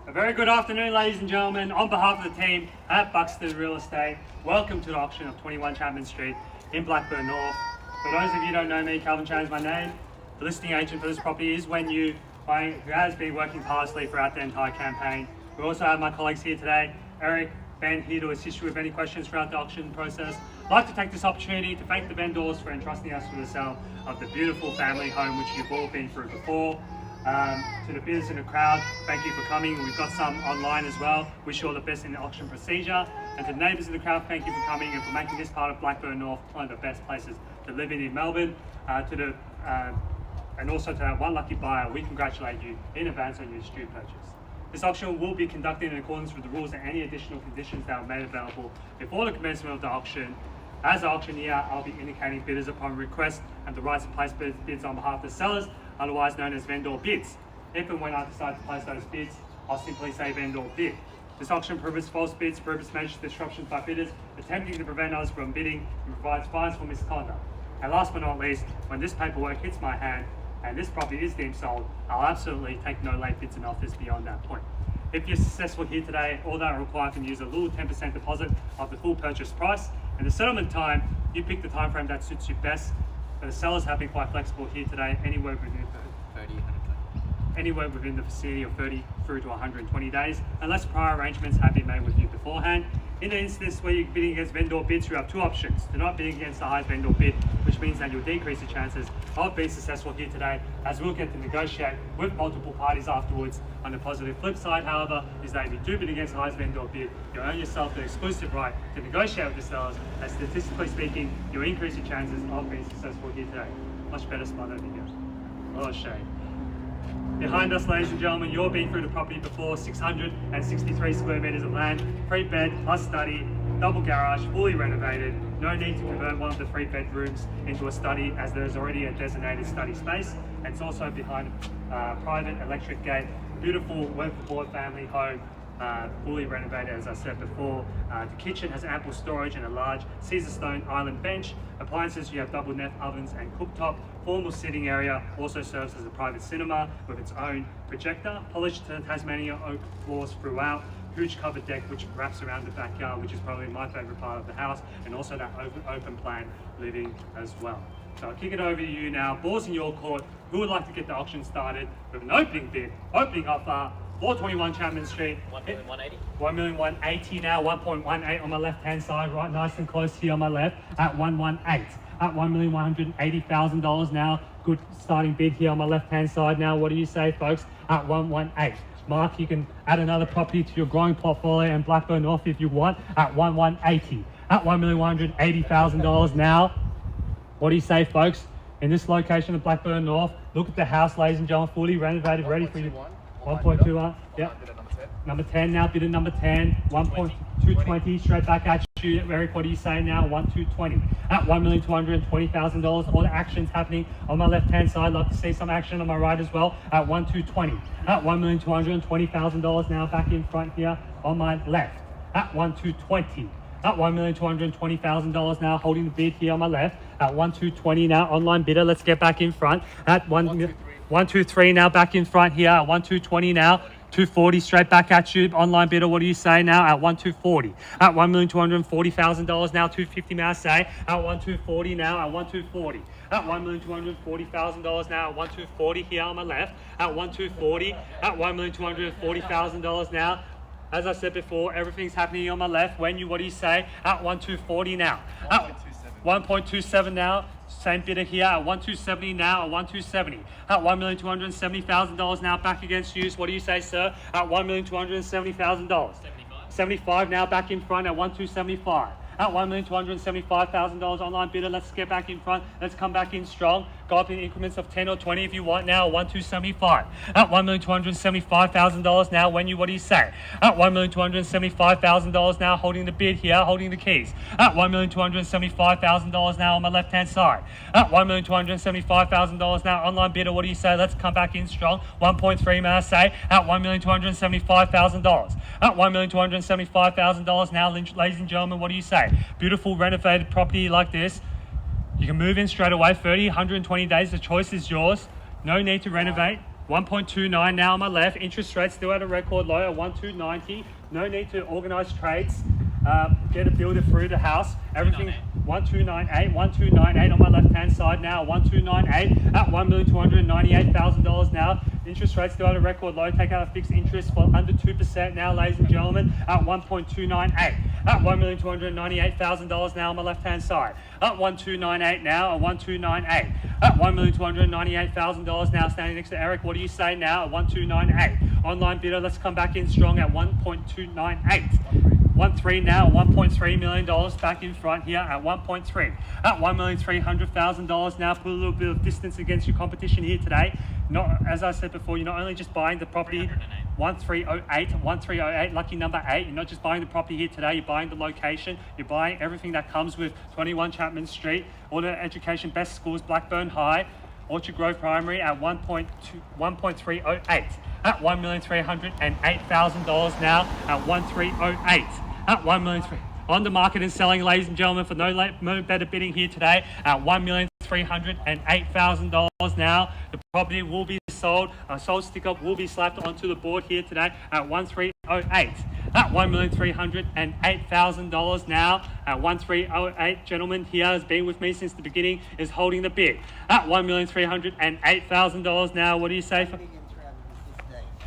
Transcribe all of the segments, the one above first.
A very good afternoon, ladies and gentlemen. On behalf of the team at Buxton Real Estate, welcome to the auction of 21 Chapman Street in Blackburn North. For those of you who don't know me, Calvin Chan is my name. The listing agent for this property is Wen Yu Huang, who has been working tirelessly throughout the entire campaign. We also have my colleagues here today, Eric, Ben, here to assist you with any questions throughout the auction process. I'd like to take this opportunity to thank the vendors for entrusting us with the sale of the beautiful family home which you've all been through before. To the bidders in the crowd, thank you for coming. We've got some online as well. Wish you all the best in the auction procedure. And to the neighbours in the crowd, thank you for coming and for making this part of Blackburn North one of the best places to live in Melbourne. And also to that one lucky buyer, we congratulate you in advance on your astute purchase. This auction will be conducted in accordance with the rules and any additional conditions that are made available before the commencement of the auction. As the auctioneer, I'll be indicating bidders upon request and the rights to place bids on behalf of the sellers, otherwise known as vendor bids. If and when I decide to place those bids, I'll simply say vendor bid. This auction prohibits false bids, prohibits malicious disruptions by bidders, attempting to prevent us from bidding, and provides fines for misconduct. And last but not least, when this paperwork hits my hand and this property is deemed sold, I'll absolutely take no late bids and offers beyond that point. If you're successful here today, all that required can use a little 10% deposit of the full purchase price. And the settlement time, you pick the time frame that suits you best. But the sellers have been quite flexible here today, anywhere within 30, 120. Anywhere within the vicinity of 30 through to 120 days, unless prior arrangements have been made with you beforehand. In the instance where you're bidding against vendor bids, you have two options. Do not bid against the highest vendor bid, which means that you'll decrease the chances of being successful here today, as we'll get to negotiate with multiple parties afterwards. On the positive flip side, however, is that if you do bid against the highest vendor bid, you earn yourself the exclusive right to negotiate with the sellers, and statistically speaking, you'll increase your chances of being successful here today. Much better spot over here. Oh, shade. Behind us, ladies and gentlemen, you've been through the property before. 663 square meters of land, 3-bed plus study, double garage, fully renovated. No need to convert one of the 3 bedrooms into a study, as there's already a designated study space. And it's also behind a private electric gate. Beautiful Wentworth family home, fully renovated, as I said before. The kitchen has ample storage and a large Caesar stone island bench. Appliances, you have double net ovens and cooktop. Formal sitting area also serves as a private cinema with its own projector. Polished Tasmanian oak floors throughout. Huge covered deck which wraps around the backyard, which is probably my favourite part of the house, and also that open plan living as well. So I'll kick it over to you now. Ball's in your court. Who would like to get the auction started with an opening bid, opening offer, 421 Chapman Street. 1,180. 1,180 now, 1.18 on my left hand side, right nice and close here on my left at 118. At $1,180,000 now. Good starting bid here on my left hand side now. What do you say, folks? At 118. Mark, you can add another property to your growing portfolio in Blackburn North if you want at 1,180. At $1,180,000 now. What do you say, folks? In this location of Blackburn North, look at the house, ladies and gentlemen, fully renovated, ready for you. 1.21. Yep. Number 10 now, bid at number 10. 1.220 straight back at you. Eric, what do you say now? 1.220 at $1,220,000. All the action's happening on my left hand side. I'd love to see some action on my right as well at 1.220 at $1,220,000 now, back in front here on my left at 1.220 at $1,220,000 now, holding the bid here on my left at 1.220 now. Online bidder, let's get back in front at 1.23 now, back in front here at 1.220 now. 240 straight back at you. Online bidder, what do you say now? At 1.240 at $1,240,000 now. 250 may I say at 1.240 now at 1.240 at $1,240,000 now at 1.240 here on my left at 1.240 at $1,240,000 now. As I said before, everything's happening on my left. When you, what do you say? At 1.240 now. At 1.27 now. Same bidder here at 1.270 now at 1.270 at $1,270,000 now, back against you. What do you say, sir? At $1,270,000. 75 now, back in front at 1.275 at $1,275,000. Online bidder, let's get back in front. Let's come back in strong. Go up in increments of 10 or 20 if you want now. 1.275 at $1,275,000 now. When you, what do you say? At $1,275,000 now, holding the bid here, holding the keys. At $1,275,000 now on my left hand side. At $1,275,000 now. Online bidder, what do you say? Let's come back in strong. 1.3 may I say? At $1,275,000. At $1,275,000 now, ladies and gentlemen, what do you say? Beautiful renovated property like this. You can move in straight away, 30, 120 days, the choice is yours. No need to renovate. 1.29 now on my left. Interest rates still at a record low at 1.290. No need to organise trades. Get a builder through the house. Everything 1298, 1298 on my left hand side now. 1298 at $1,298,000 now. Interest rates still at a record low. Take out a fixed interest for under 2% now, ladies and gentlemen, at 1.298 at $1,298,000 now on my left hand side. At 1298 now, at 1298 at $1,298,000 now. Standing next to Eric, what do you say now at 1298? Online bidder, let's come back in strong at 1.298. 1.3 now, $1.3 million back in front here at 1.3 at $1,300,000 now. Put a little bit of distance against your competition here today. Not, as I said before, you're not only just buying the property 1308, lucky number 8. You're not just buying the property here today, you're buying the location, you're buying everything that comes with 21 Chapman Street, all the education, best schools, Blackburn High, Orchard Grove Primary at 1.308 at $1,308,000 now at 1.308 at $1,300,000 on the market and selling, ladies and gentlemen, for no better bidding here today at $1,308,000 now. The property will be sold. A sold sticker will be slapped onto the board here today at 1.308 at $1,308,000 now at 1.308. Gentleman here has been with me since the beginning, is holding the bid at $1,308,000 now. What do you say for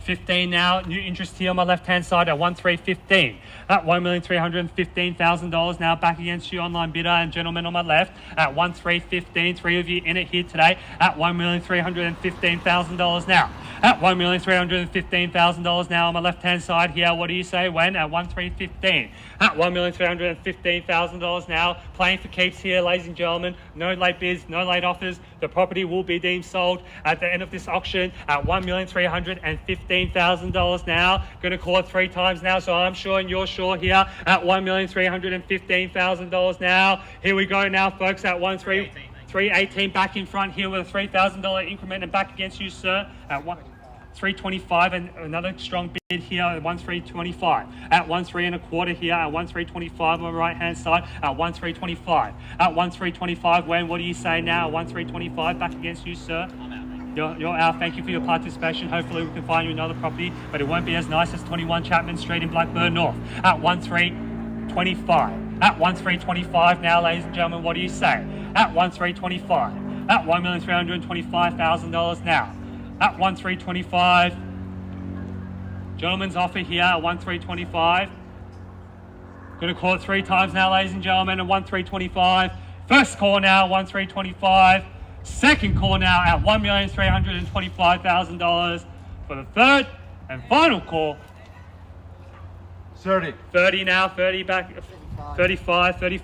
15 now? New interest here on my left hand side at 1.315 at $1,315,000 now. Back against you, online bidder and gentleman on my left at 1.315. 3 of you in it here today at $1,315,000 now at $1,315,000 now on my left hand side here. What do you say, Wen? At 1.315 at $1,315,000 now. Playing for keeps here, ladies and gentlemen. No late bids, no late offers. The property will be deemed sold at the end of this auction at $1,315,000 now. Going to call it 3 times now, so I'm sure and you're sure here at $1,315,000 now. Here we go now, folks, at 318 back in front here with a $3,000 increment, and back against you, sir, at 325, and another strong bid here at 1.325 at 1.325 here at 1.325 on the right hand side at 1.325 at 1.325. Wen, what do you say now at 1.325? Back against you, sir. You're out. Thank you for your participation. Hopefully we can find you another property, but it won't be as nice as 21 Chapman Street in Blackburn North at 1.325 at 1.325 now, ladies and gentlemen. What do you say at 1.325 at $1,325,000 now at 1.325? Gentleman's offer here at 1.325. Going to call it 3 times now, ladies and gentlemen, at 1.325. First call now, 1.325. Second call now at $1,325,000 for the third and final call. 30. 30 now, 30 back, 35 may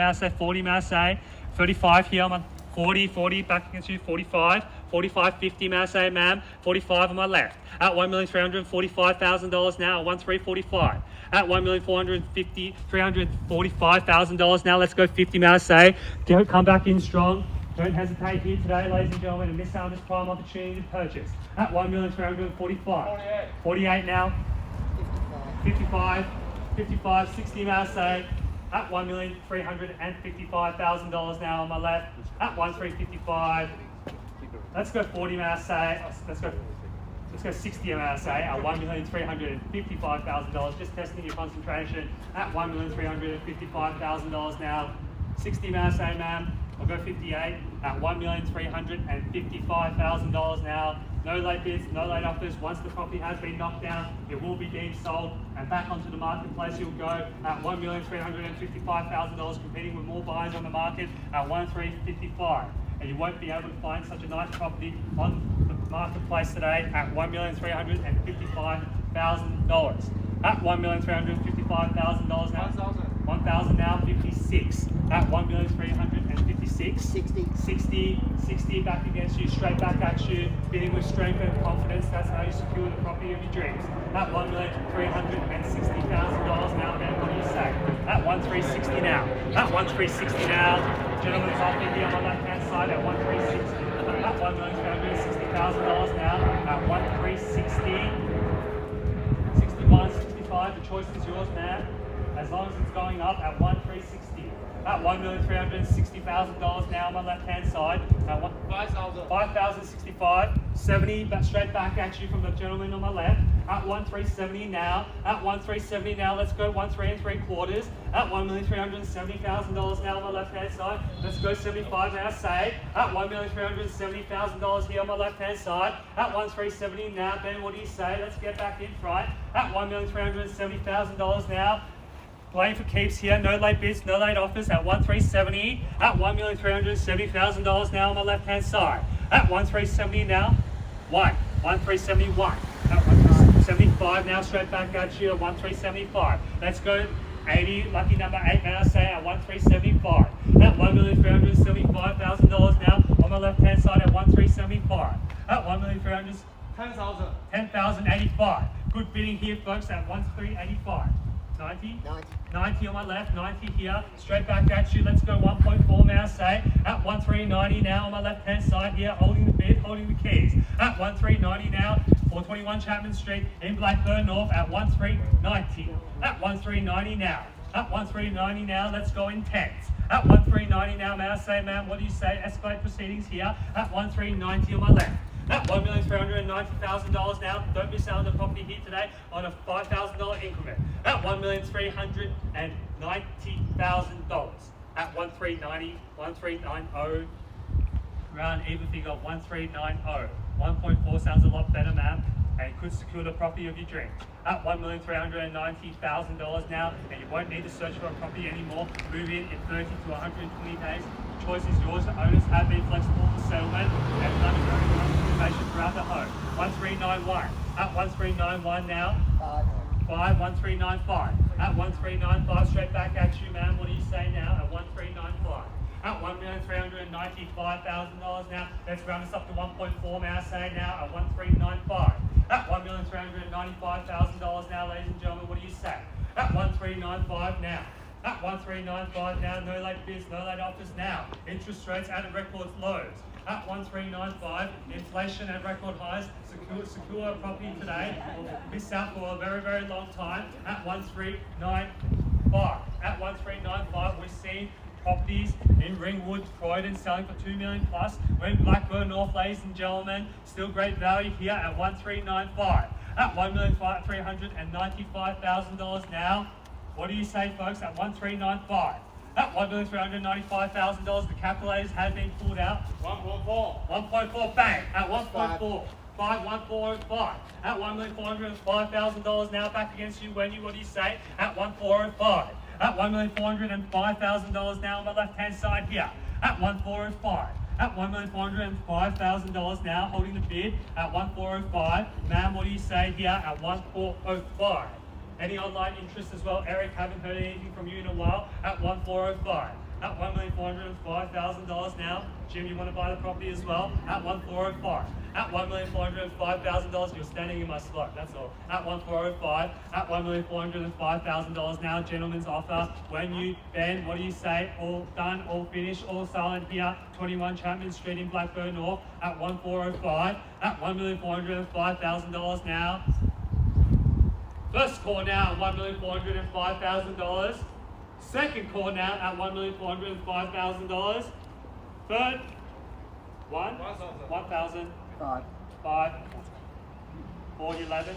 I say, 40 may I say, 35 here, I'm on 40 back against you, 45, 50 may I say, ma'am, 45 on my left at $1,345,000 now at 1.345 at $1,345,000 now. Let's go 50 may I say. Don't come back in strong. Don't hesitate here today, ladies and gentlemen, and miss out on this prime opportunity to purchase at $1,345,000. 48 now. 55, 60 may I say, at $1,355,000 now on my left, at 1.355. Let's go 40 may I say, let's go 60 may I say, at $1,355,000. Just testing your concentration at $1,355,000 now. 60 may I say, ma'am. I'll go 58 at $1,355,000 now. No late bids, no late offers. Once the property has been knocked down, it will be deemed sold, and back onto the marketplace you'll go at $1,355,000, competing with more buyers on the market at $1,355,000. And you won't be able to find such a nice property on the marketplace today at $1,355,000. At $1,355,000 now. 1,000 now, 56 at $1,356,000. 60 back against you, straight back at you, bidding with strength and confidence. That's how you secure the property of your dreams. At $1,360,000 now, man, what do you say? At 1,360 now. At 1,360 now. Gentlemen's offer here on the left hand side at 1,360. At $1,360,000 now. At 1,360. 61, 65, the choice is yours, man. As long as it's going up at 1,360. At $1,360,000 now on my left hand side. At 5,065. 1,370, but straight back at you from the gentleman on my left. At 1,370 now. At 1,370 now. Let's go 1,3 3/4. At $1,370,000 now on my left hand side. Let's go 75 now. Say at $1,370,000 here on my left hand side. At 1,370 now. Ben, what do you say? Let's get back in front. At $1,370,000 now. Playing for keeps here, no late bids, no late offers at 1,370. At $1,370,000 now on my left hand side. At 1,370 now. 1,371. At 1,375 now, straight back at you at 1,375. Let's go 80, lucky number 8 now, say at 1,375. At $1,375,000 now on my left hand side at 1,375. At 1,300,000. 10,000. 10,085. Good bidding here, folks, at 1,385. 90? 90 on my left, 90 here, straight back at you. Let's go 1.4 now, say at 1,390 now on my left hand side here, holding the bid, holding the keys. At 1,390 now, 421 Chapman Street in Blackburn North at 1,390. At 1,390 now. At 1,390 now, let's go in tens. At 1,390 now, may I say, ma'am, what do you say? Escalate proceedings here at 1,390 on my left. At $1,390,000 now, don't miss out on the property here today on a $5,000 increment. At $1,390,000. At 1,390, 1,390, round even figure 1,390. 1.4 sounds a lot better, ma'am, and could secure the property of your dreams. At $1,390,000 now, and you won't need to search for a property anymore. Move in 30 to 120 days. The choice is yours. The owners have been flexible for settlement and done a very good information throughout the home. 1,391. At 1,391 now. 1,395. At 1,395, straight back at you, ma'am. What do you say now? At 1,395. At $1,395,000 now. Let's round this up to 1.4, may I say now? At 1,395. At $1,395,000 now, ladies and gentlemen. What do you say? At 1,395 now. At 1,395 now. No late bids, no late offers now. Interest rates at record lows. At 1,395, inflation at record highs. Secure a property today. Or miss out for a very, very long time. At 1,395. At 1,395, we've seen properties in Ringwood, Croydon selling for $2 million plus. We're in Blackburn North, ladies and gentlemen. Still great value here at 1,395. At $1,395,000 now. What do you say, folks? At 1,395. At $1,395,000, the calculators have been pulled out. 1.4. 1.4 bang. At 1.4. 1,405. At $1,405,000 now back against you, Wen Yu. What do you say? At 1,405. At $1,405,000 now on the left hand side here. At 1,405. At $1,405,000 now holding the bid at 1,405. Ma'am, what do you say here at 1,405? Any online interest as well? Eric, haven't heard anything from you in a while. At 1,405. At $1,405,000 now. Jim, you want to buy the property as well? At 1,405. At $1,405,000, you're standing in my slot, that's all. At 1,405. At $1,405,000 now, gentleman's offer. Wen Yu, Ben, what do you say? All done, all finished, all silent here. 21 Chapman Street in Blackburn North at 1,405. At $1,405,000 now. First call now at $1,405,000. Second call now at $1,405,000. Third, 1,000. 5. 411.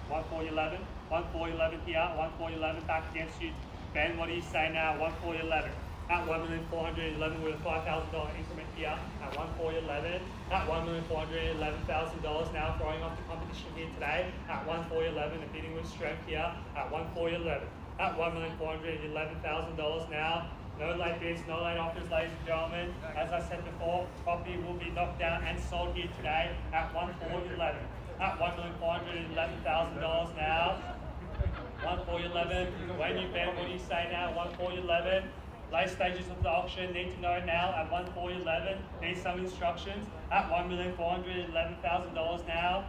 1,411. 1,411 here. 1,411 back against you. Ben, what do you say now? 1,411. At $1,411 with a $5,000 increment here. At 1,411. At $1,411,000 now throwing off the competition here today. At 1,411 and bidding with strength here. At 1,411. At $1,411,000 now. No late bids, no late offers, ladies and gentlemen. As I said before, property will be knocked down and sold here today at 1,411. At $1,411,000 now. 1,411. Wen Yu, Ben, what do you say now? 1,411. Late stages of the auction, need to know now at 1,411. Need some instructions at $1,411,000 now.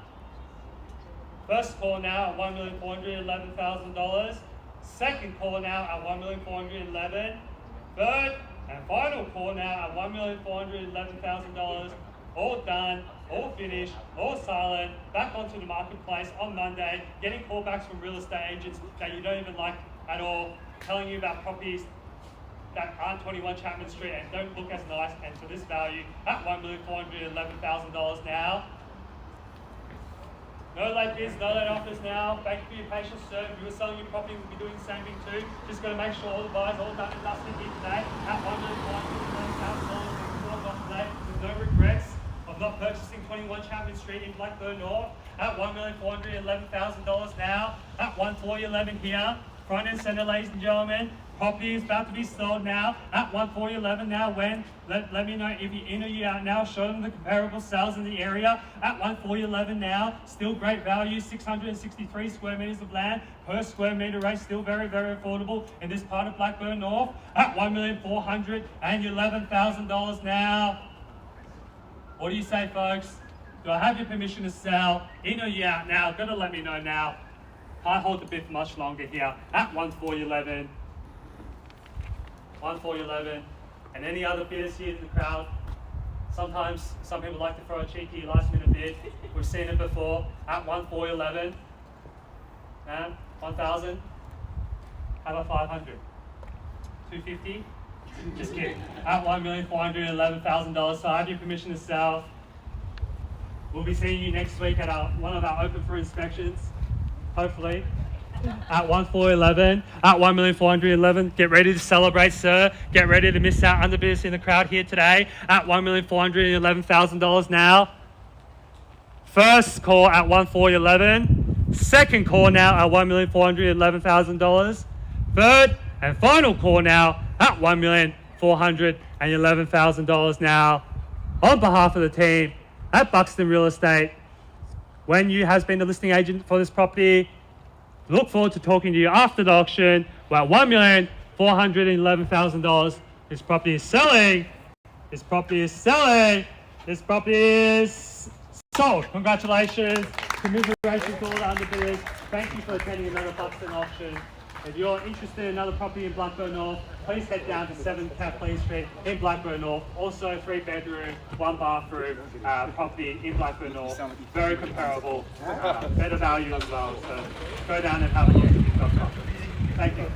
First call now at $1,411,000. Second call now at $1,411,000. Third and final call now at $1,411,000. All done, all finished, all silent, back onto the marketplace on Monday, getting callbacks from real estate agents that you don't even like at all, telling you about properties that aren't 21 Chapman Street and don't look as nice, and for this value at $1,411,000 now. No late bids, no late offers now. Thank you for your patience, sir. If you were selling your property, we'll be doing the same thing too. Just got to make sure all the buyers all done and dusted here today at $1,411,000 today with no regrets of not purchasing 21 Chapman Street in Blackburn North at $1,411,000 now at 14011 here. Front and center, ladies and gentlemen. Property is about to be sold now at 14011 now. When? Let me know if you're in or you're out now. Show them the comparable sales in the area at 14011 now. Still great value, 663 square meters of land per square meter rate. Still very, very affordable in this part of Blackburn North at $1,411,000 now. What do you say, folks? Do I have your permission to sell? In or you're out now? Gotta let me know now. Can't hold the bid for much longer here at 14011. 14011, and any other bidders here in the crowd. Sometimes some people like to throw a cheeky last minute bid. We've seen it before at 14011. And 1,000. How about 500? 250? Just kidding. At $1,411,000. So I have your permission to sell. We'll be seeing you next week at one of our open for inspections, hopefully. At 1,411, at 1,411. Get ready to celebrate, sir. Get ready to miss out underbidders in the crowd here today at $1,411,000 now. First call at 1,411. Second call now at $1,411,000. Third and final call now at $1,411,000 now. On behalf of the team at Buxton Real Estate, Wen Yu has been the listing agent for this property. Look forward to talking to you after the auction. We're at $1,411,000. This property is selling. This property is selling. This property is sold. Congratulations. Commiserations to all the underbidders. Thank you for attending another Buxton auction. If you're interested in another property in Blackburn North, please head down to 7 Kathleen Street in Blackburn North. Also 3-bedroom, 1-bathroom property in Blackburn North. Very comparable, better value as well. So go down and have a look at it. Thank you.